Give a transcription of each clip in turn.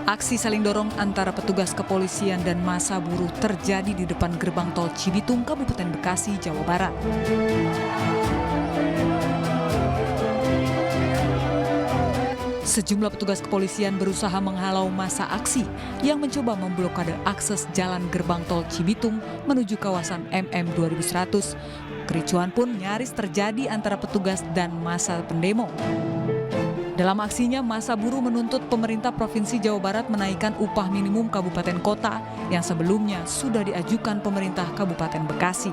Aksi saling dorong antara petugas kepolisian dan massa buruh terjadi di depan gerbang tol Cibitung, Kabupaten Bekasi, Jawa Barat. Sejumlah petugas kepolisian berusaha menghalau massa aksi yang mencoba memblokade akses jalan gerbang tol Cibitung menuju kawasan MM 2100. Kericuhan pun nyaris terjadi antara petugas dan massa pendemo. Dalam aksinya, massa buruh menuntut pemerintah Provinsi Jawa Barat menaikkan upah minimum kabupaten kota yang sebelumnya sudah diajukan pemerintah Kabupaten Bekasi.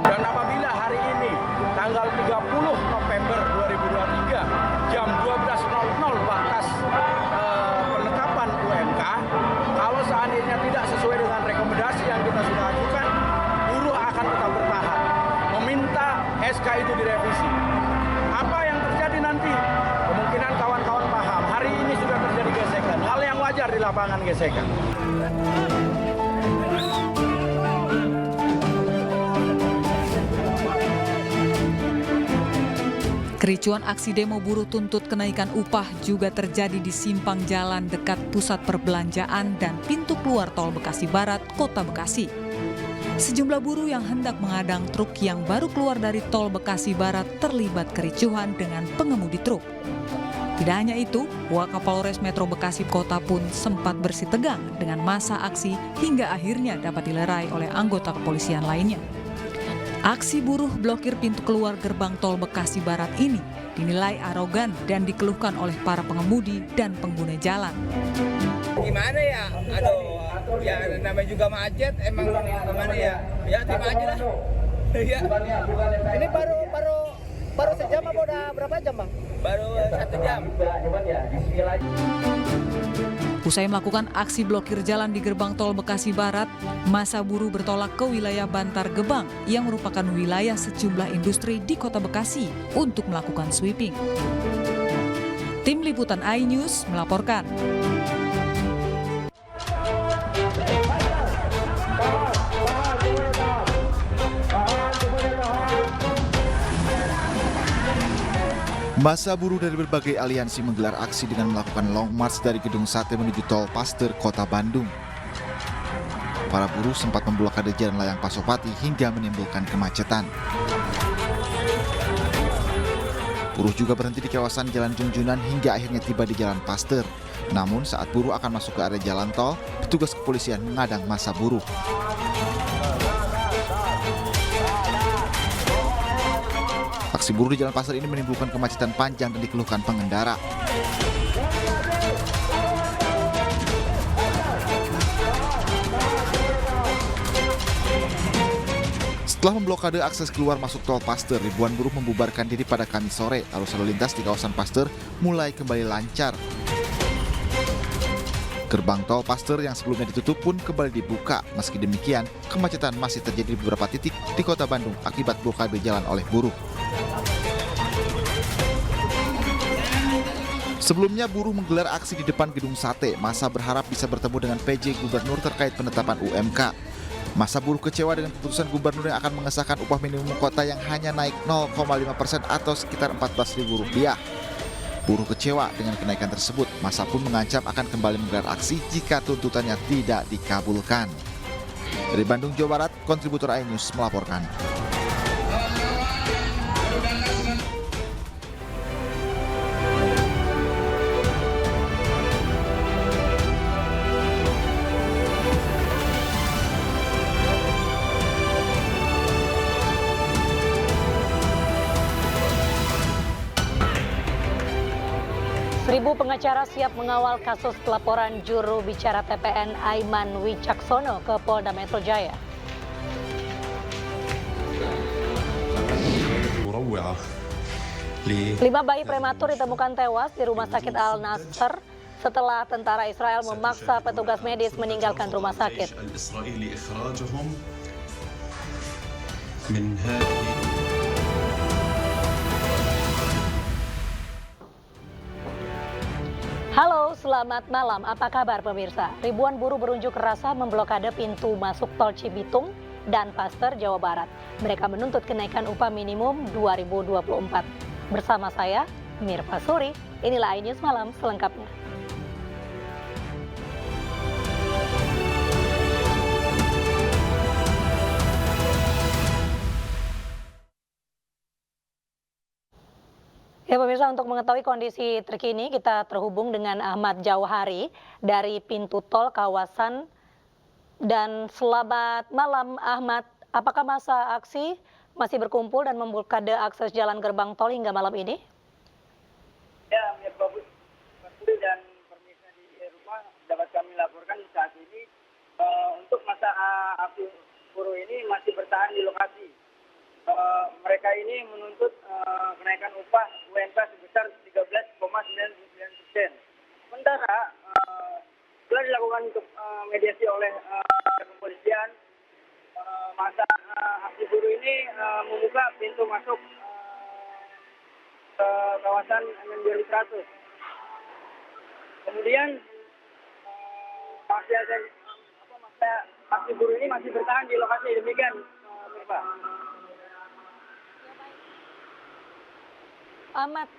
Dan apabila hari ini, tanggal 30 November 2023, jam 12.00 batas penetapan UMK, kalau seandainya tidak sesuai dengan rekomendasi yang kita sudah ajukan, buruh akan tetap bertahan, meminta SK itu direvisi. Apa yang terjadi nanti? Kemungkinan kawan-kawan paham, hari ini sudah terjadi gesekan, hal yang wajar di lapangan gesekan. Kericuan aksi demo buruh tuntut kenaikan upah juga terjadi di simpang jalan dekat pusat perbelanjaan dan pintu keluar tol Bekasi Barat, Kota Bekasi. Sejumlah buruh yang hendak mengadang truk yang baru keluar dari tol Bekasi Barat terlibat kericuhan dengan pengemudi truk. Tidak hanya itu, Wakapolres Metro Bekasi Kota pun sempat bersih tegang dengan massa aksi hingga akhirnya dapat dilerai oleh anggota kepolisian lainnya. Aksi buruh blokir pintu keluar gerbang tol Bekasi Barat ini dinilai arogan dan dikeluhkan oleh para pengemudi dan pengguna jalan. Gimana ya? Aduh, ya namanya juga macet, emang gimana ya? Ya terima aja lah. Ya. Ini baru sejam apa udah berapa jam, Bang? Baru 1 jam. Usai melakukan aksi blokir jalan di gerbang tol Bekasi Barat, massa buruh bertolak ke wilayah Bantar Gebang yang merupakan wilayah sejumlah industri di Kota Bekasi untuk melakukan sweeping. Tim Liputan iNews melaporkan. Massa buruh dari berbagai aliansi menggelar aksi dengan melakukan long march dari Gedung Sate menuju Tol Paster, Kota Bandung. Para buruh sempat memblokade jalan layang Pasopati hingga menimbulkan kemacetan. Buruh juga berhenti di kawasan Jalan Junjunan hingga akhirnya tiba di Jalan Paster. Namun saat buruh akan masuk ke area jalan tol, petugas kepolisian mengadang massa buruh. Aksi buruh di Jalan Pasar ini menimbulkan kemacetan panjang dan dikeluhkan pengendara. Setelah memblokade akses keluar masuk tol Paster, ribuan buruh membubarkan diri pada Kamis sore. Arus lalu lintas di kawasan Paster mulai kembali lancar. Gerbang tol Paster yang sebelumnya ditutup pun kembali dibuka. Meski demikian, kemacetan masih terjadi di beberapa titik di Kota Bandung akibat blokade jalan oleh buruh. Sebelumnya buruh menggelar aksi di depan Gedung Sate. Massa berharap bisa bertemu dengan PJ Gubernur terkait penetapan UMK. Massa buruh kecewa dengan keputusan gubernur yang akan mengesahkan upah minimum kota yang hanya naik 0,5% atau sekitar Rp14.000. Buruh kecewa dengan kenaikan tersebut. Massa pun mengancam akan kembali menggelar aksi jika tuntutannya tidak dikabulkan. Dari Bandung, Jawa Barat, kontributor iNews melaporkan. Seribu pengacara siap mengawal kasus pelaporan juru bicara TPN Aiman Wicaksono ke Polda Metro Jaya. Lima bayi prematur ditemukan tewas di Rumah Sakit Al-Nasr setelah tentara Israel memaksa petugas medis meninggalkan rumah sakit. Halo, selamat malam. Apa kabar pemirsa? Ribuan buruh berunjuk rasa memblokade pintu masuk tol Cibitung dan Paster, Jawa Barat. Mereka menuntut kenaikan upah minimum 2024. Bersama saya, Mirva Suri. Inilah iNews Malam selengkapnya. Ya pemirsa, untuk mengetahui kondisi terkini kita terhubung dengan Ahmad Jauhari dari pintu tol kawasan. Dan selamat malam Ahmad, apakah masa aksi masih berkumpul dan memblokade akses jalan gerbang tol hingga malam ini? Ya, bagus. Dan pemirsa di rumah dapat kami laporkan saat ini untuk masa aksi buruh ini masih bertahan di lokasi. Mereka ini menuntut kenaikan upah UMK sebesar 13,99%. Sementara telah dilakukan untuk mediasi oleh kepolisian, masa aksi buruh ini membuka pintu masuk ke kawasan MNJ 100. Kemudian masa aksi buruh ini masih bertahan di lokasi. Demikian, Pak. Ahmad.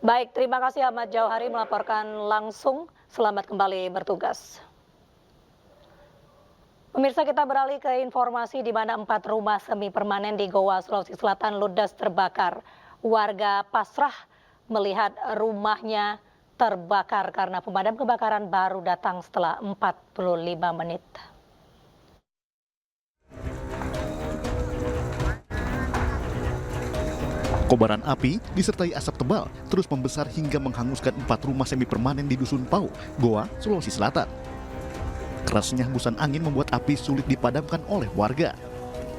Baik, terima kasih Ahmad Jauhari melaporkan langsung. Selamat kembali bertugas. Pemirsa, kita beralih ke informasi di mana 4 rumah semi permanen di Goa, Sulawesi Selatan ludes terbakar. Warga pasrah melihat rumahnya terbakar karena pemadam kebakaran baru datang setelah 45 menit. Kobaran api disertai asap tebal terus membesar hingga menghanguskan 4 rumah semi permanen di Dusun Pau, Goa, Sulawesi Selatan. Kerasnya hembusan angin membuat api sulit dipadamkan oleh warga.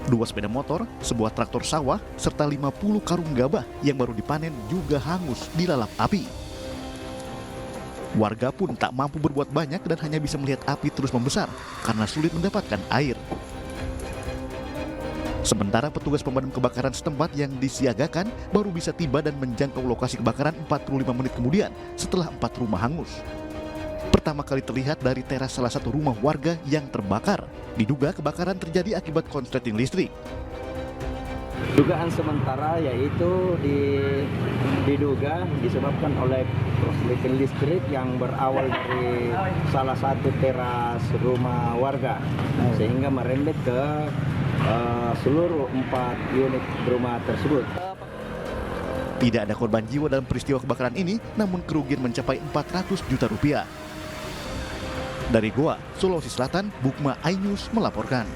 2 sepeda motor, sebuah traktor sawah, serta 50 karung gabah yang baru dipanen juga hangus dilalap api. Warga pun tak mampu berbuat banyak dan hanya bisa melihat api terus membesar karena sulit mendapatkan air. Sementara petugas pemadam kebakaran setempat yang disiagakan baru bisa tiba dan menjangkau lokasi kebakaran 45 menit kemudian setelah 4 rumah hangus. Pertama kali terlihat dari teras salah satu rumah warga yang terbakar. Diduga kebakaran terjadi akibat konsleting listrik. Dugaan sementara yaitu diduga disebabkan oleh konsleting listrik yang berawal dari salah satu teras rumah warga sehingga merembet ke seluruh 4 unit rumah tersebut. Tidak ada korban jiwa dalam peristiwa kebakaran ini, namun kerugian mencapai 400 juta rupiah. Dari Goa, Sulawesi Selatan, Bukma iNews melaporkan.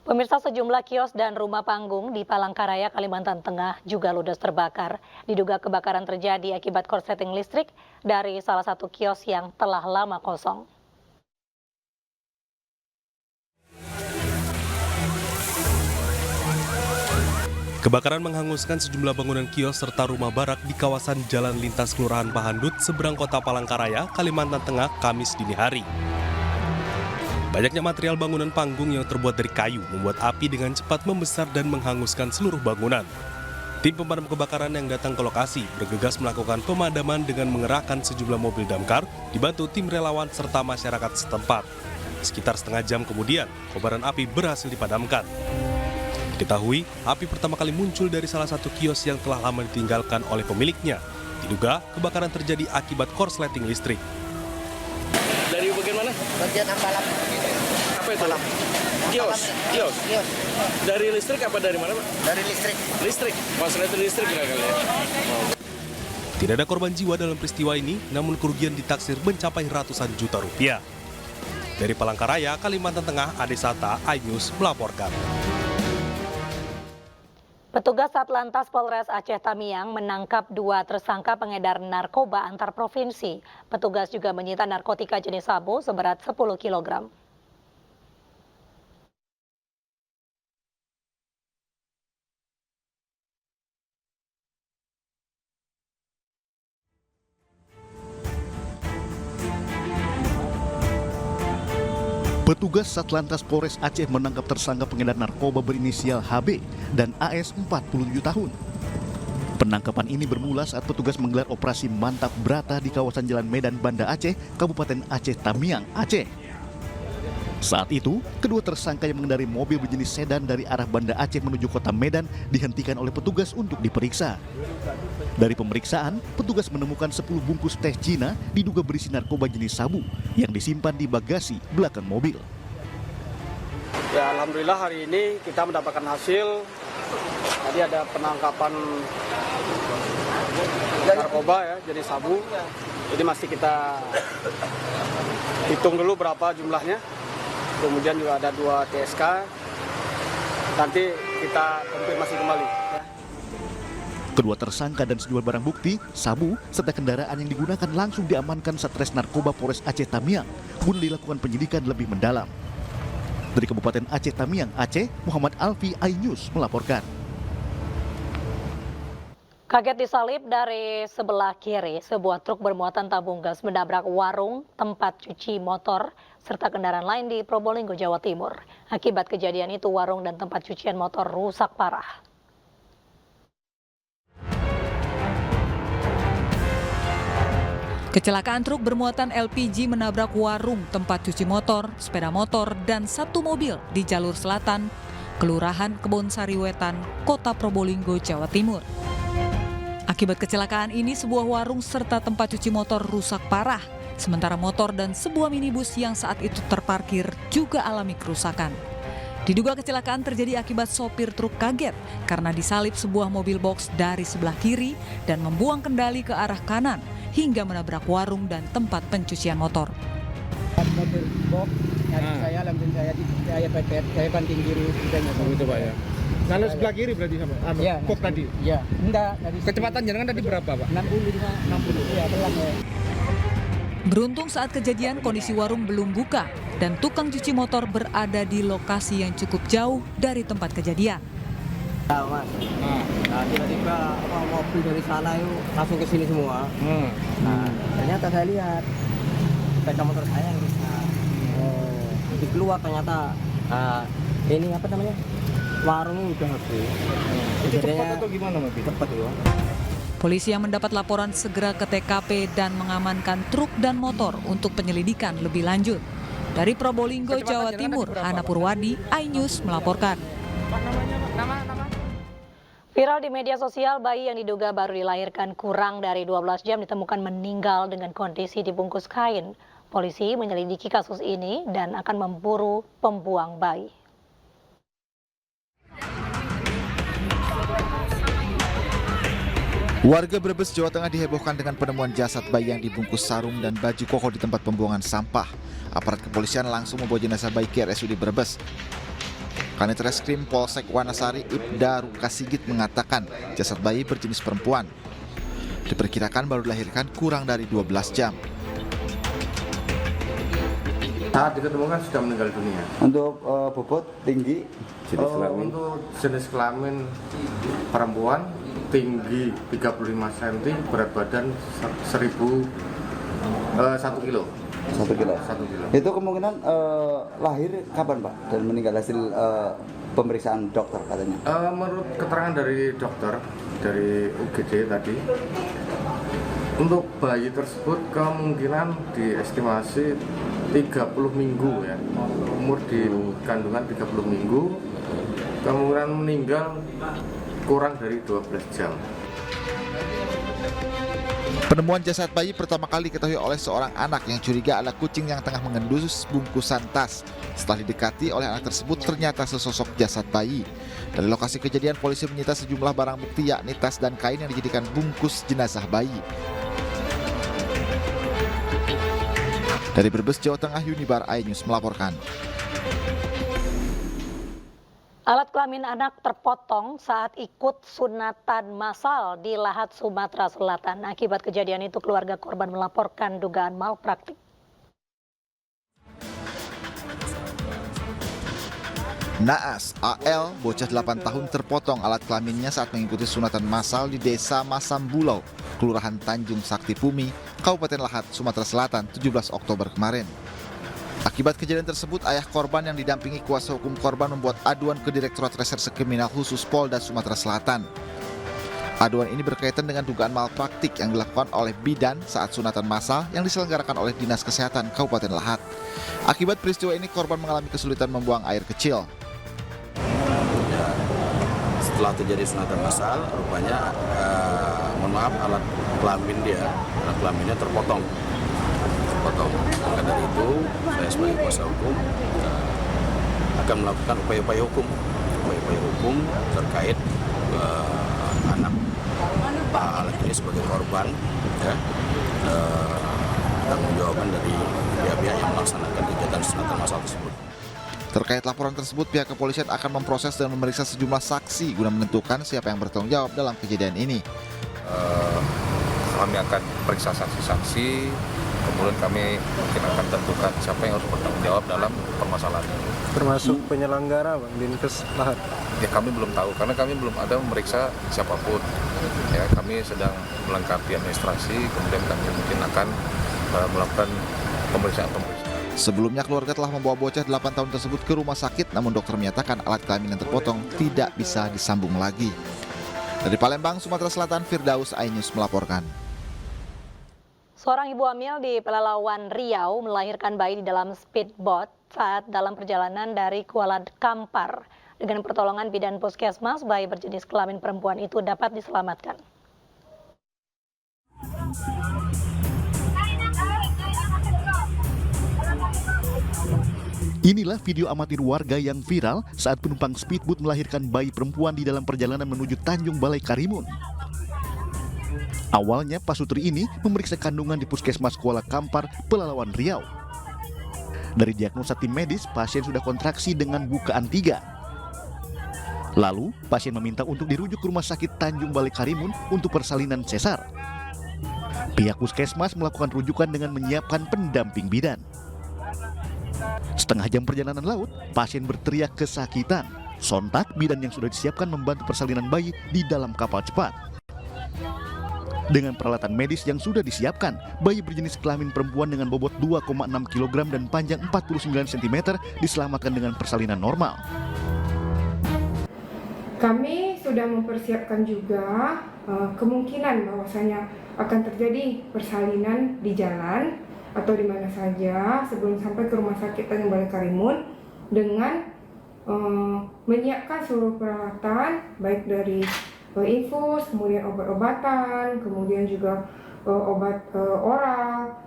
Pemirsa, sejumlah kios dan rumah panggung di Palangkaraya, Kalimantan Tengah juga ludes terbakar. Diduga kebakaran terjadi akibat korsleting listrik dari salah satu kios yang telah lama kosong. Kebakaran menghanguskan sejumlah bangunan kios serta rumah barak di kawasan Jalan Lintas Kelurahan Pahandut, seberang kota Palangkaraya, Kalimantan Tengah, Kamis dini hari. Banyaknya material bangunan panggung yang terbuat dari kayu membuat api dengan cepat membesar dan menghanguskan seluruh bangunan. Tim pemadam kebakaran yang datang ke lokasi bergegas melakukan pemadaman dengan mengerahkan sejumlah mobil damkar, dibantu tim relawan serta masyarakat setempat. Sekitar setengah jam kemudian, kobaran api berhasil dipadamkan. Diketahui, api pertama kali muncul dari salah satu kios yang telah lama ditinggalkan oleh pemiliknya. Diduga, kebakaran terjadi akibat korsleting listrik. Dari bagian mana? Bagian ambalan. Apa itu? Kios. Dari listrik apa dari mana, Pak? Dari listrik. Listrik. Korsleting listrik nggak kali ya? Tidak ada korban jiwa dalam peristiwa ini, namun kerugian ditaksir mencapai ratusan juta rupiah. Dari Palangkaraya, Kalimantan Tengah, Ade Sata, iNews melaporkan. Petugas Satlantas Polres Aceh Tamiang menangkap 2 tersangka pengedar narkoba antar provinsi. Petugas juga menyita narkotika jenis sabu seberat 10 kg. Petugas Satlantas Polres Aceh menangkap tersangka pengedar narkoba berinisial HB dan AS 47 tahun. Penangkapan ini bermula saat petugas menggelar operasi Mantap Brata di kawasan Jalan Medan, Banda Aceh, Kabupaten Aceh Tamiang, Aceh. Saat itu, kedua tersangka yang mengendari mobil berjenis sedan dari arah Banda Aceh menuju kota Medan dihentikan oleh petugas untuk diperiksa. Dari pemeriksaan, petugas menemukan 10 bungkus teh Cina diduga berisi narkoba jenis sabu yang disimpan di bagasi belakang mobil. Ya, alhamdulillah hari ini kita mendapatkan hasil. Tadi ada penangkapan narkoba ya, jadi sabu. Jadi masih kita hitung dulu berapa jumlahnya. Kemudian juga ada 2 TSK. Nanti kita konfirmasi kembali. Kedua tersangka dan sejumlah barang bukti, sabu, serta kendaraan yang digunakan langsung diamankan Satres Narkoba Polres Aceh Tamiang guna dilakukan penyidikan lebih mendalam. Dari Kabupaten Aceh Tamiang, Aceh, Muhammad Alfi, iNews melaporkan. Kaget disalip dari sebelah kiri, sebuah truk bermuatan tabung gas menabrak warung, tempat cuci motor, serta kendaraan lain di Probolinggo, Jawa Timur. Akibat kejadian itu, warung dan tempat cucian motor rusak parah. Kecelakaan truk bermuatan LPG menabrak warung, tempat cuci motor, sepeda motor, dan 1 mobil di jalur selatan, Kelurahan Kebonsari Wetan, Kota Probolinggo, Jawa Timur. Akibat kecelakaan ini, sebuah warung serta tempat cuci motor rusak parah, sementara motor dan sebuah minibus yang saat itu terparkir juga alami kerusakan. Diduga kecelakaan terjadi akibat sopir truk kaget karena disalip sebuah mobil box dari sebelah kiri dan membuang kendali ke arah kanan hingga menabrak warung dan tempat pencucian motor. Mobil box nyari saya, langsung saya pepet, saya banting kiri. Begitu Pak ya. Lalu sebelah kiri berarti sama? Ya, box tadi? Iya, enggak. Kecepatan jenengan tadi berapa Pak? 60, ya pelan ya. Beruntung saat kejadian kondisi warung belum buka dan tukang cuci motor berada di lokasi yang cukup jauh dari tempat kejadian. Ya, Mas. Nah, tiba-tiba mobil dari sana itu langsung ke sini semua. Nah, ternyata saya lihat sepeda motor saya yang rusak. Jadi keluar ternyata ini apa namanya? Warungnya udah habis. Itu cepat atau gimana Mas? Cepat ya. Polisi yang mendapat laporan segera ke TKP dan mengamankan truk dan motor untuk penyelidikan lebih lanjut. Dari Probolinggo, Jawa Timur, Hana Purwadi, iNews melaporkan. Viral di media sosial, bayi yang diduga baru dilahirkan kurang dari 12 jam ditemukan meninggal dengan kondisi dibungkus kain. Polisi menyelidiki kasus ini dan akan memburu pembuang bayi. Warga Brebes, Jawa Tengah dihebohkan dengan penemuan jasad bayi yang dibungkus sarung dan baju koko di tempat pembuangan sampah. Aparat kepolisian langsung membawa jenazah bayi ke RSUD Brebes. Kanit Reskrim Polsek Wanasari Ibda Rukasigit mengatakan jasad bayi berjenis perempuan. Diperkirakan baru dilahirkan kurang dari 12 jam. Saat ditemukan sudah meninggal dunia. Untuk bobot tinggi, Untuk jenis kelamin perempuan, tinggi 35 cm, berat badan 1 kilo. 1 kilo. Itu kemungkinan lahir kapan Pak? Dan meninggal hasil pemeriksaan dokter katanya? Menurut keterangan dari dokter, dari UGD tadi, untuk bayi tersebut kemungkinan diestimasi 30 minggu ya. Umur di kandungan 30 minggu, kemungkinan meninggal kurang dari 12 jam. Penemuan jasad bayi pertama kali diketahui oleh seorang anak yang curiga adalah kucing yang tengah mengendus bungkusan tas. Setelah didekati oleh anak tersebut, ternyata sesosok jasad bayi. Dari lokasi kejadian, polisi menyita sejumlah barang bukti yakni tas dan kain yang dijadikan bungkus jenazah bayi. Dari Brebes, Jawa Tengah, Unibar iNews melaporkan. Alat kelamin anak terpotong saat ikut sunatan massal di Lahat, Sumatera Selatan. Akibat kejadian itu, keluarga korban melaporkan dugaan malpraktik. Naas AL, bocah 8 tahun terpotong alat kelaminnya saat mengikuti sunatan massal di Desa Masambulau, Kelurahan Tanjung Sakti Pumi, Kabupaten Lahat, Sumatera Selatan, 17 Oktober kemarin. Akibat kejadian tersebut, ayah korban yang didampingi kuasa hukum korban membuat aduan ke Direktorat Reserse Kriminal Khusus Polda Sumatera Selatan. Aduan ini berkaitan dengan dugaan malpraktik yang dilakukan oleh bidan saat sunatan massal yang diselenggarakan oleh Dinas Kesehatan Kabupaten Lahat. Akibat peristiwa ini, korban mengalami kesulitan membuang air kecil. Setelah terjadi sunatan massal, rupanya alat kelaminnya terpotong. Maka dari itu, saya sebagai kuasa hukum akan melakukan upaya-upaya hukum terkait anak Pak Alex ini sebagai korban, ya, tanggung-jawaban dari pihak-pihak yang melaksanakan kegiatan sunatan massal tersebut. Terkait laporan tersebut, pihak kepolisian akan memproses dan memeriksa sejumlah saksi guna menentukan siapa yang bertanggung jawab dalam kejadian ini. Kami akan periksa saksi-saksi, kemudian kami mungkin akan tentukan siapa yang harus bertanggung jawab dalam permasalahan ini. Termasuk penyelenggara, Bang, Dinkes Lahar. Ya kami belum tahu, karena kami belum ada memeriksa siapapun. Ya, kami sedang melengkapi administrasi, kemudian kami mungkin akan melakukan pemeriksaan. Sebelumnya keluarga telah membawa bocah 8 tahun tersebut ke rumah sakit, namun dokter menyatakan alat kelamin yang terpotong tidak bisa disambung lagi. Dari Palembang, Sumatera Selatan, Firdaus, iNews melaporkan. Seorang ibu hamil di Pelalawan Riau melahirkan bayi di dalam speedboat saat dalam perjalanan dari Kuala Kampar. Dengan pertolongan bidan puskesmas, bayi berjenis kelamin perempuan itu dapat diselamatkan. Inilah video amatir warga yang viral saat penumpang speedboat melahirkan bayi perempuan di dalam perjalanan menuju Tanjung Balai Karimun. Awalnya pasutri ini memeriksa kandungan di Puskesmas Kuala Kampar, Pelalawan Riau. Dari diagnosa tim medis, pasien sudah kontraksi dengan bukaan 3. Lalu, pasien meminta untuk dirujuk ke Rumah Sakit Tanjung Balai Karimun untuk persalinan sesar. Pihak puskesmas melakukan rujukan dengan menyiapkan pendamping bidan. Setengah jam perjalanan laut, pasien berteriak kesakitan. Sontak, bidan yang sudah disiapkan membantu persalinan bayi di dalam kapal cepat. Dengan peralatan medis yang sudah disiapkan, bayi berjenis kelamin perempuan dengan bobot 2,6 kg dan panjang 49 cm diselamatkan dengan persalinan normal. Kami sudah mempersiapkan juga kemungkinan bahwasanya akan terjadi persalinan di jalan atau di mana saja sebelum sampai ke Rumah Sakit Tanjung Balai Karimun dengan menyiapkan seluruh peralatan baik dari infus, kemudian obat-obatan, kemudian juga obat oral.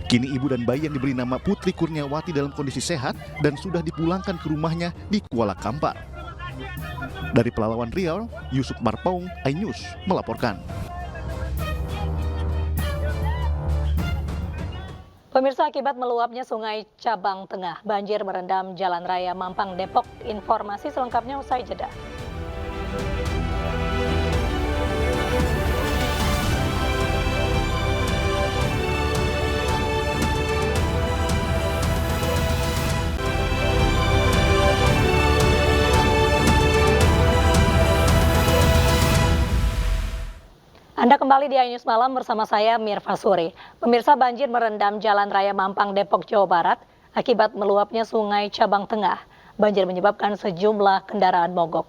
Kini ibu dan bayi yang diberi nama Putri Kurniawati dalam kondisi sehat dan sudah dipulangkan ke rumahnya di Kuala Kampar. Dari Pelalawan Riau, Yusuf Marpaung, iNews melaporkan. Pemirsa, akibat meluapnya Sungai Cabang Tengah, banjir merendam Jalan Raya Mampang, Depok. Informasi selengkapnya usai jeda. Anda kembali di iNews Malam bersama saya Mirva Suri. Pemirsa, banjir merendam Jalan Raya Mampang, Depok, Jawa Barat akibat meluapnya Sungai Cabang Tengah. Banjir menyebabkan sejumlah kendaraan mogok.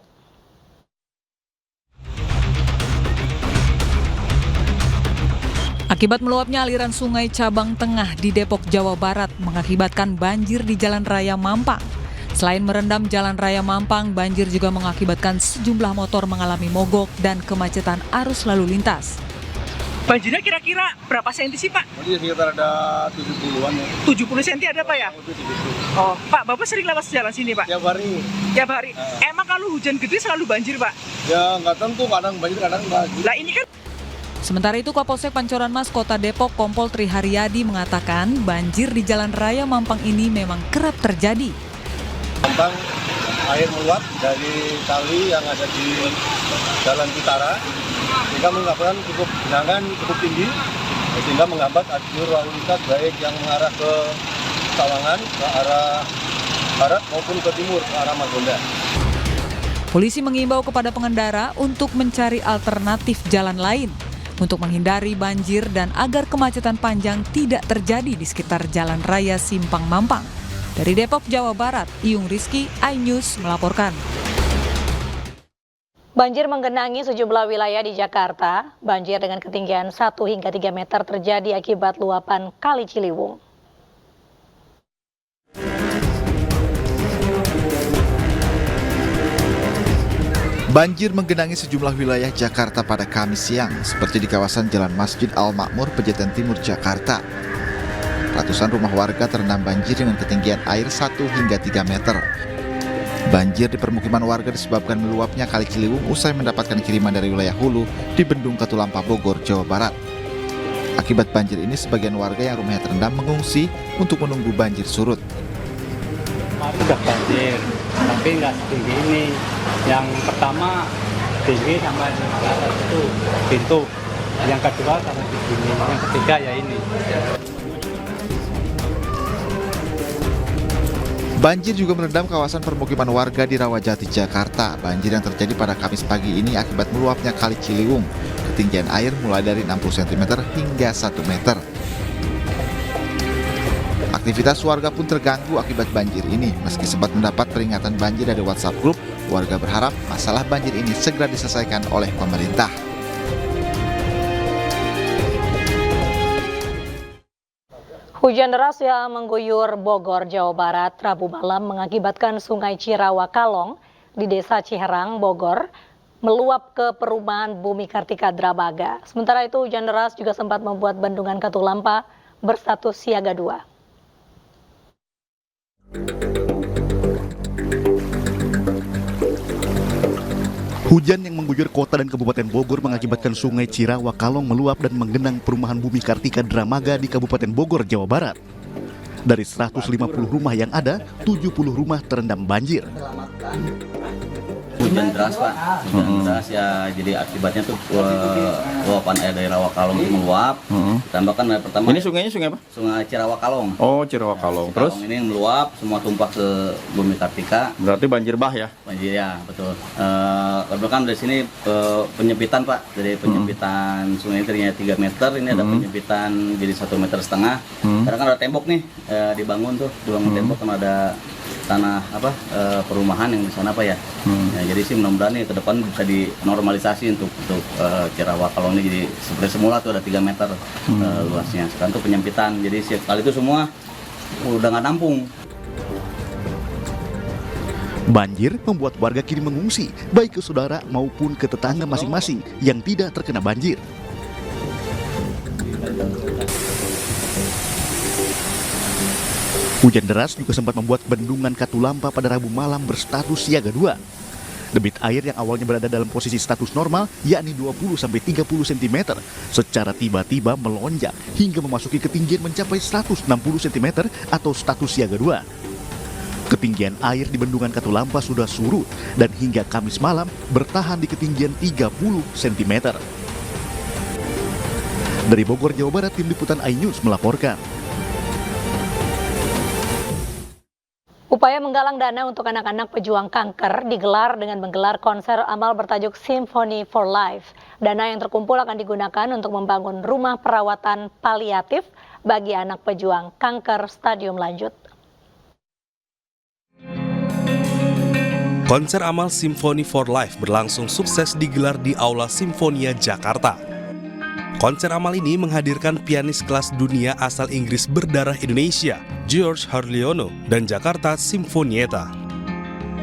Akibat meluapnya aliran Sungai Cabang Tengah di Depok, Jawa Barat mengakibatkan banjir di Jalan Raya Mampang. Selain merendam Jalan Raya Mampang, banjir juga mengakibatkan sejumlah motor mengalami mogok dan kemacetan arus lalu lintas. Banjirnya kira-kira berapa senti sih, Pak? Banjir sekitar ada 70-an ya. 70 senti ada, Pak, ya? Oh, Pak, Bapak sering lewat jalan sini, Pak? Tiap hari. Tiap hari? Emang kalau hujan gede selalu banjir, Pak? Ya, nggak tentu, kadang banjir, kadang enggak. Lah ini kan... Sementara itu, Kapolsek Pancoran Mas Kota Depok Kompol Tri Haryadi mengatakan banjir di Jalan Raya Mampang ini memang kerap terjadi. Mampang air meluap dari kali yang ada di Jalan Utara sehingga menyebabkan genangan cukup tinggi sehingga menghambat alur lalu lintas baik yang mengarah ke Sawangan ke arah barat maupun ke timur ke arah Margonda. Polisi mengimbau kepada pengendara untuk mencari alternatif jalan lain untuk menghindari banjir dan agar kemacetan panjang tidak terjadi di sekitar Jalan Raya Simpang Mampang. Dari Depok, Jawa Barat, Iyung Rizky, iNews melaporkan. Banjir menggenangi sejumlah wilayah di Jakarta. Banjir dengan ketinggian 1 hingga 3 meter terjadi akibat luapan Kali Ciliwung. Banjir menggenangi sejumlah wilayah Jakarta pada Kamis siang, seperti di kawasan Jalan Masjid Al Makmur, Pejaten Timur, Jakarta. ratusan rumah warga terendam banjir dengan ketinggian air 1 hingga 3 meter. Banjir di permukiman warga disebabkan meluapnya Kali Ciliwung usai mendapatkan kiriman dari wilayah hulu di Bendung Katulampa, Bogor, Jawa Barat. Akibat banjir ini, sebagian warga yang rumahnya terendam mengungsi untuk menunggu banjir surut. Sudah banjir, tapi nggak setinggi ini. Yang pertama tinggi sama di atas itu pintu. Yang kedua sama di sini. Yang ketiga ya ini. Banjir juga merendam kawasan permukiman warga di Rawajati, Jakarta. Banjir yang terjadi pada Kamis pagi ini akibat meluapnya Kali Ciliwung. Ketinggian air mulai dari 60 cm hingga 1 meter. Aktivitas warga pun terganggu akibat banjir ini. Meski sempat mendapat peringatan banjir dari WhatsApp Group, warga berharap masalah banjir ini segera diselesaikan oleh pemerintah. Hujan deras yang mengguyur Bogor, Jawa Barat, Rabu malam mengakibatkan Sungai Cirawa Kalong di Desa Ciherang, Bogor, meluap ke perumahan Bumi Kartika Dramaga. Sementara itu, hujan deras juga sempat membuat Bendungan Katulampa berstatus siaga 2. Hujan yang mengguyur kota dan Kabupaten Bogor mengakibatkan Sungai Cirawa Kalong meluap dan menggenang perumahan Bumi Kartika Dramaga di Kabupaten Bogor, Jawa Barat. Dari 150 rumah yang ada, 70 rumah terendam banjir. Hujan deras, Pak. Hujan deras ya, jadi akibatnya tuh luapan air dari Rawa Kalong itu meluap. Tambahkan dari pertama. Ini sungainya sungai apa? Sungai Cirawa Kalong. Oh, Cirawa Kalong. Terus? Kalong ini meluap, semua tumpah ke Bumi Kartika. Berarti banjir bah ya? Banjir ya, betul. Kemudian dari sini penyempitan, Pak. Dari penyempitan sungai ini tadinya 3 meter, ini ada penyempitan jadi 1,5 meter. Karena kan ada tembok nih, dibangun tembok, kan ada tanah perumahan yang di sana ya. Ya, jadi sih mudah-mudahan nih ke depan bisa dinormalisasi untuk Cirawa Kalong ini jadi seperti semula tuh ada 3 meter luasnya. Sekarang tuh penyempitan, jadi setiap kali itu semua udah nggak nampung. Banjir membuat warga kini mengungsi, baik ke saudara maupun ke tetangga masing-masing yang tidak terkena banjir. Hujan deras juga sempat membuat Bendungan Katulampa pada Rabu malam berstatus siaga 2. Debit air yang awalnya berada dalam posisi status normal, yakni 20-30 cm, secara tiba-tiba melonjak hingga memasuki ketinggian mencapai 160 cm atau status siaga 2. Ketinggian air di Bendungan Katulampa sudah surut dan hingga Kamis malam bertahan di ketinggian 30 cm. Dari Bogor, Jawa Barat, Tim Liputan iNews melaporkan. Upaya menggalang dana untuk anak-anak pejuang kanker digelar dengan menggelar konser amal bertajuk Symphony for Life. Dana yang terkumpul akan digunakan untuk membangun rumah perawatan paliatif bagi anak pejuang kanker stadium lanjut. Konser amal Symphony for Life berlangsung sukses digelar di Aula Simfonia, Jakarta. Konser amal ini menghadirkan pianis kelas dunia asal Inggris berdarah Indonesia, George Harliono, dan Jakarta Sinfonietta.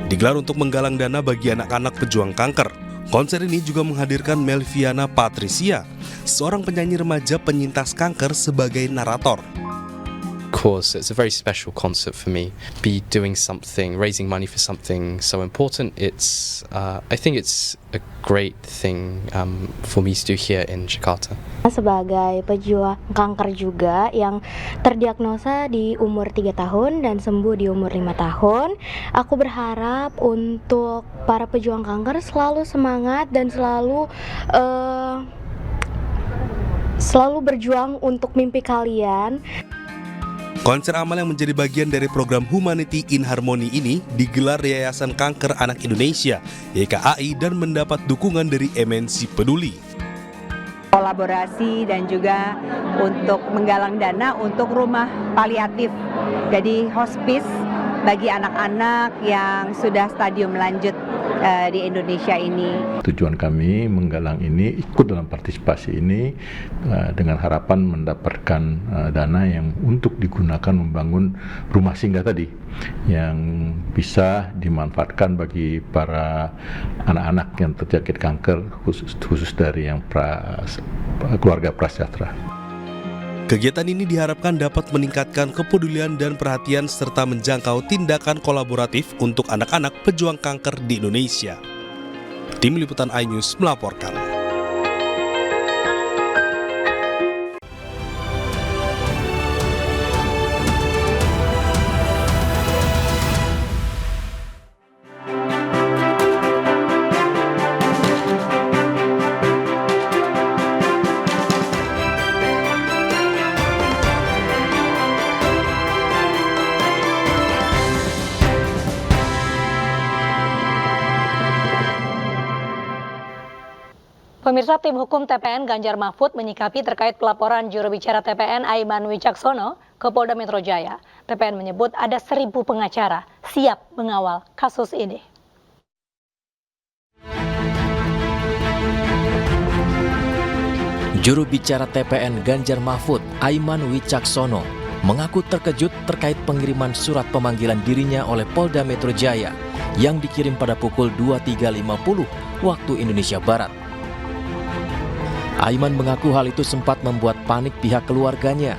Digelar untuk menggalang dana bagi anak-anak pejuang kanker. Konser ini juga menghadirkan Melviana Patricia, seorang penyanyi remaja penyintas kanker sebagai narator. Of course, it's a very special concert for me. Be doing something, raising money for something so important. I think it's a great thing for me to do here in Jakarta. Sebagai pejuang kanker juga yang terdiagnosa di umur 3 tahun dan sembuh di umur 5 tahun, aku berharap untuk para pejuang kanker selalu semangat dan selalu berjuang untuk mimpi kalian. Konser amal yang menjadi bagian dari program Humanity in Harmony ini digelar Yayasan Kanker Anak Indonesia (YKAI) dan mendapat dukungan dari MNC Peduli. Kolaborasi dan juga untuk menggalang dana untuk rumah paliatif, jadi hospice bagi anak-anak yang sudah stadium lanjut di Indonesia ini. Tujuan kami menggalang ini, ikut dalam partisipasi ini dengan harapan mendapatkan dana yang untuk digunakan membangun rumah singgah tadi yang bisa dimanfaatkan bagi para anak-anak yang terjangkit kanker, khusus dari yang keluarga prasejahtera. Kegiatan ini diharapkan dapat meningkatkan kepedulian dan perhatian serta menjangkau tindakan kolaboratif untuk anak-anak pejuang kanker di Indonesia. Tim Liputan iNews melaporkan. Pemirsa, tim hukum TPN Ganjar Mahfud menyikapi terkait pelaporan juru bicara TPN Aiman Wicaksono ke Polda Metro Jaya. TPN menyebut ada 1.000 pengacara siap mengawal kasus ini. Juru bicara TPN Ganjar Mahfud, Aiman Wicaksono, mengaku terkejut terkait pengiriman surat pemanggilan dirinya oleh Polda Metro Jaya yang dikirim pada pukul 23.50 waktu Indonesia Barat. Aiman mengaku hal itu sempat membuat panik pihak keluarganya.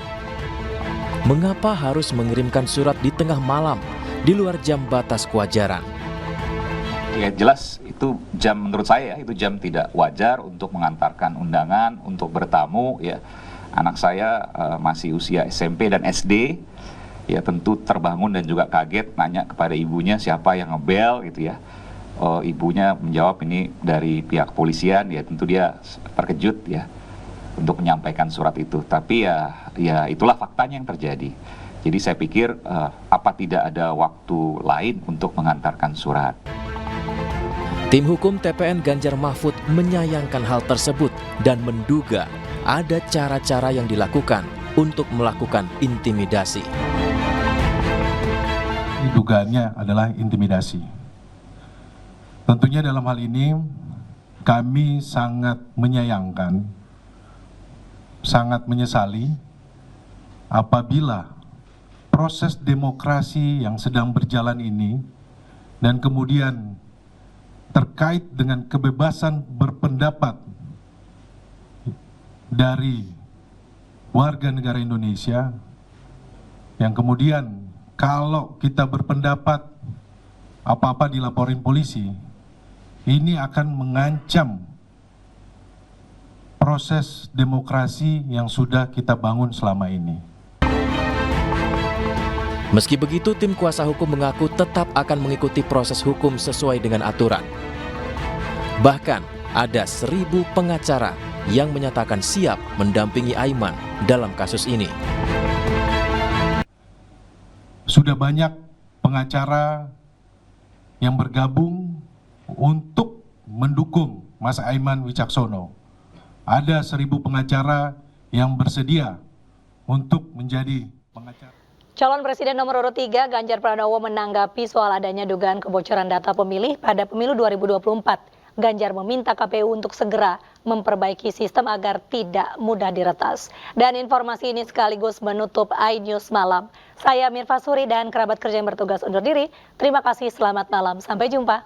Mengapa harus mengirimkan surat di tengah malam, di luar jam batas kewajaran? Ya jelas itu jam, menurut saya itu jam tidak wajar untuk mengantarkan undangan, untuk bertamu. Ya, anak saya masih usia SMP dan SD, ya tentu terbangun dan juga kaget, nanya kepada ibunya siapa yang ngebel gitu ya. Ibunya menjawab ini dari pihak kepolisian, ya tentu dia terkejut ya untuk menyampaikan surat itu. Tapi ya itulah faktanya yang terjadi. Jadi saya pikir apa tidak ada waktu lain untuk mengantarkan surat. Tim hukum TPN Ganjar Mahfud menyayangkan hal tersebut dan menduga ada cara-cara yang dilakukan untuk melakukan intimidasi. Dugaannya adalah intimidasi. Tentunya dalam hal ini kami sangat menyayangkan, sangat menyesali apabila proses demokrasi yang sedang berjalan ini dan kemudian terkait dengan kebebasan berpendapat dari warga negara Indonesia yang kemudian kalau kita berpendapat apa-apa dilaporin polisi, ini akan mengancam proses demokrasi yang sudah kita bangun selama ini. Meski begitu, tim kuasa hukum mengaku tetap akan mengikuti proses hukum sesuai dengan aturan. Bahkan, ada 1.000 pengacara yang menyatakan siap mendampingi Aiman dalam kasus ini. Sudah banyak pengacara yang bergabung untuk mendukung Mas Aiman Wicaksono. Ada 1.000 pengacara yang bersedia untuk menjadi pengacara. Calon Presiden nomor urut 3 Ganjar Pranowo menanggapi soal adanya dugaan kebocoran data pemilih pada pemilu 2024. Ganjar meminta KPU untuk segera memperbaiki sistem agar tidak mudah diretas. Dan informasi ini sekaligus menutup iNews Malam. Saya Mirfa Suri dan kerabat kerja yang bertugas undur diri. Terima kasih, selamat malam. Sampai jumpa.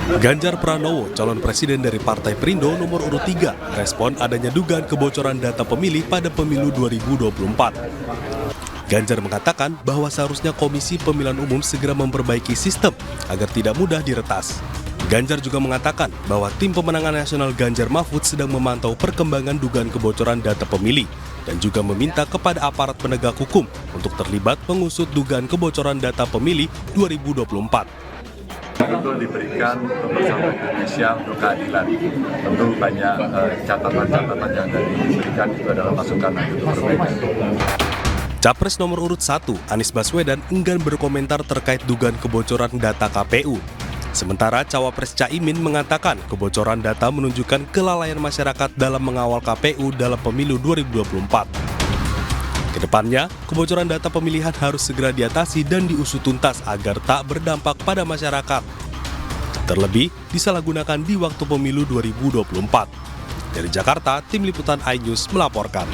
Ganjar Pranowo, calon presiden dari Partai Perindo nomor urut 3, respon adanya dugaan kebocoran data pemilih pada pemilu 2024. Ganjar mengatakan bahwa seharusnya Komisi Pemilihan Umum segera memperbaiki sistem agar tidak mudah diretas. Ganjar juga mengatakan bahwa tim pemenangan nasional Ganjar Mahfud sedang memantau perkembangan dugaan kebocoran data pemilih dan juga meminta kepada aparat penegak hukum untuk terlibat mengusut dugaan kebocoran data pemilih 2024. Itu diberikan bersama Indonesia untuk keadilan. Tentu banyak catatan-catatan yang diberikan itu adalah masukan untuk perbaikan. Capres nomor urut 1, Anies Baswedan, enggan berkomentar terkait dugaan kebocoran data KPU. Sementara Cawapres Caimin mengatakan kebocoran data menunjukkan kelalaian masyarakat dalam mengawal KPU dalam pemilu 2024. Kedepannya, kebocoran data pemilihan harus segera diatasi dan diusut tuntas agar tak berdampak pada masyarakat. Terlebih, disalahgunakan di waktu pemilu 2024. Dari Jakarta, Tim Liputan iNews melaporkan.